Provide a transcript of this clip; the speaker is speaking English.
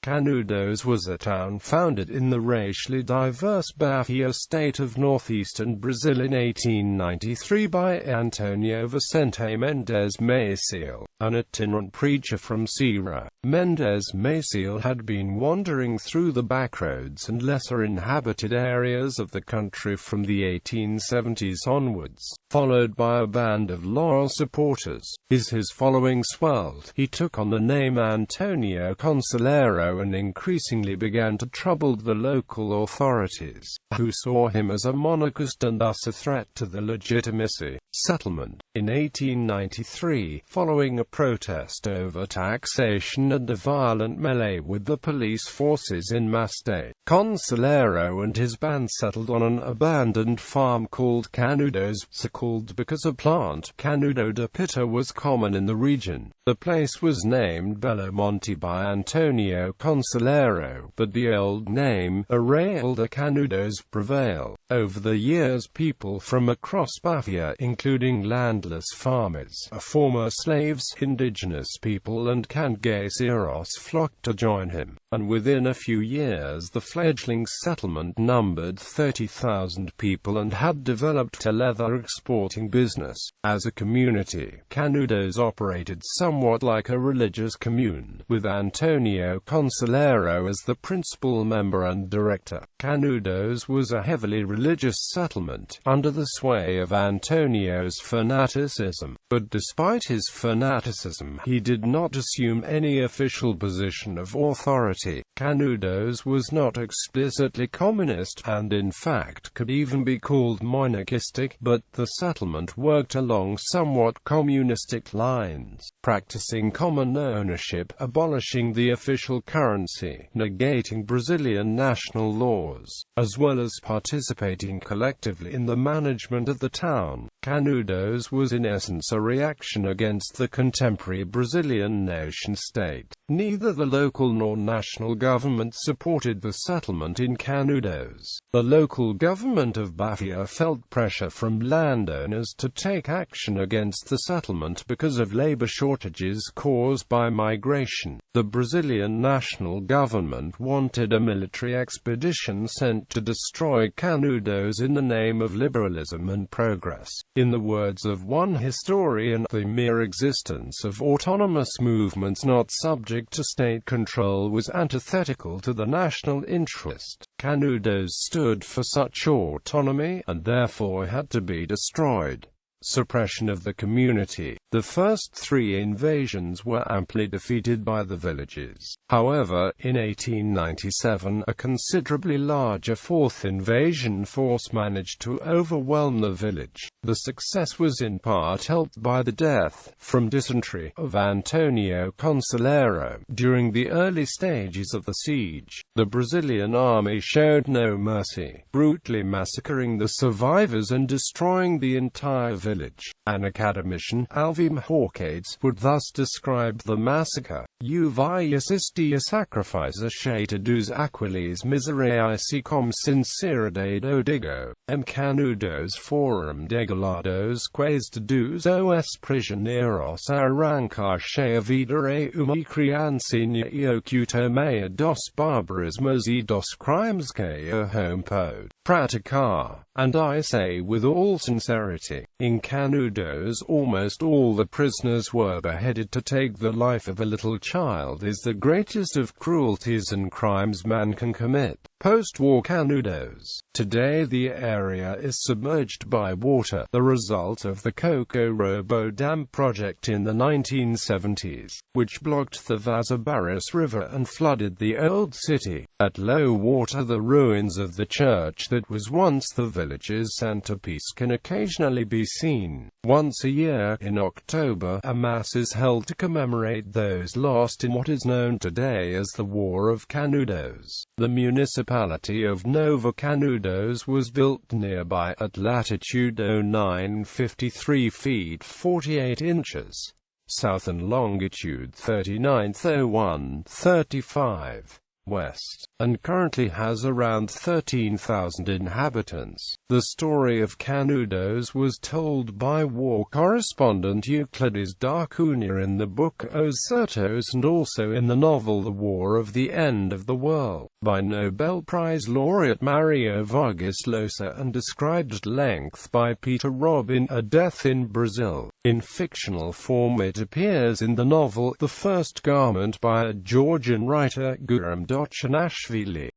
Canudos was a town founded in the racially diverse Bahia state of northeastern Brazil in 1893 by Antônio Vicente Mendes Maciel, an itinerant preacher from Ceara. Mendes Maciel had been wandering through the backroads and lesser-inhabited areas of the country from the 1870s onwards, followed by a band of loyal supporters. His following swelled. He took on the name Antônio Conselheiro and increasingly began to trouble the local authorities, who saw him as a monarchist and thus a threat to the legitimacy. Settlement. In 1893, following a protest over taxation and a violent melee with the police forces in Maste, Conselheiro and his band settled on an abandoned farm called Canudos, so called because a plant, Canudo de Pita, was common in the region. The place was named Belo Monte by Antônio Conselheiro, but the old name, Arraial de Canudos, prevailed. Over the years, people from across Bahia, including landless farmers, former slaves, indigenous people and cangaceiros, flocked to join him, and within a few years the fledgling settlement numbered 30,000 people and had developed a leather exporting business. As a community, Canudos operated somewhat like a religious commune, with Antônio Conselheiro as the principal member and director. Canudos was a heavily religious settlement, under the sway of Antônio's fanaticism. But despite his fanaticism, he did not assume any official position of authority. Canudos was not explicitly communist, and in fact could even be called monarchistic, but the settlement worked along somewhat communistic lines, practicing common ownership, abolishing the official currency, negating Brazilian national laws, as well as participating collectively in the management of the town. Canudos was in essence a reaction against the contemporary Brazilian nation-state. Neither the local nor national government supported the settlement in Canudos. The local government of Bahia felt pressure from landowners to take action against the settlement because of labor shortages caused by migration. The Brazilian national government wanted a military expedition sent to destroy Canudos in the name of liberalism and progress. In the words of one historian, the mere existence of autonomous movements not subject to state control was antithetical to the national interest. Canudos stood for such autonomy, and therefore had to be destroyed. Suppression of the community. The first three invasions were amply defeated by the villages. However, in 1897, a considerably larger fourth invasion force managed to overwhelm the village. The success was in part helped by the death, from dysentery, of Antônio Conselheiro during the early stages of the siege. The Brazilian army showed no mercy, brutally massacring the survivors and destroying the entire village. An academician, Alvim Hawkades, would thus describe the massacre: "U vai assistir a sacrifice chata dos aquiles miserae com sinceridade digo, Canudos forum degolados quais dos os prisioneiros arrancar cheia vida e uma criancinha e oculta meia dos barbarismos e dos crimes que a home pode praticar." And I say with all sincerity, in Canudos almost all the prisoners were beheaded. To take the life of a little child is the greatest of cruelties and crimes man can commit. Post-war Canudos. Today the area is submerged by water, the result of the Coco-Robo Dam project in the 1970s, which blocked the Vaza-Barris River and flooded the old city. At low water, the ruins of the church that was once the village's centerpiece can occasionally be seen. Once a year, in October, a mass is held to commemorate those lost in what is known today as the War of Canudos. The municipality of Nova Canudos was built nearby at latitude 0953 feet 48 inches, south and longitude 3901 35. west, and currently has around 13,000 inhabitants. The story of Canudos was told by war correspondent Euclides da Cunha in the book Os Sertos and also in the novel The War of the End of the World, by Nobel Prize laureate Mario Vargas Llosa, and described at length by Peter Robb in A Death in Brazil. In fictional form it appears in the novel The First Garment by a Georgian writer, Guram Dochanashvili.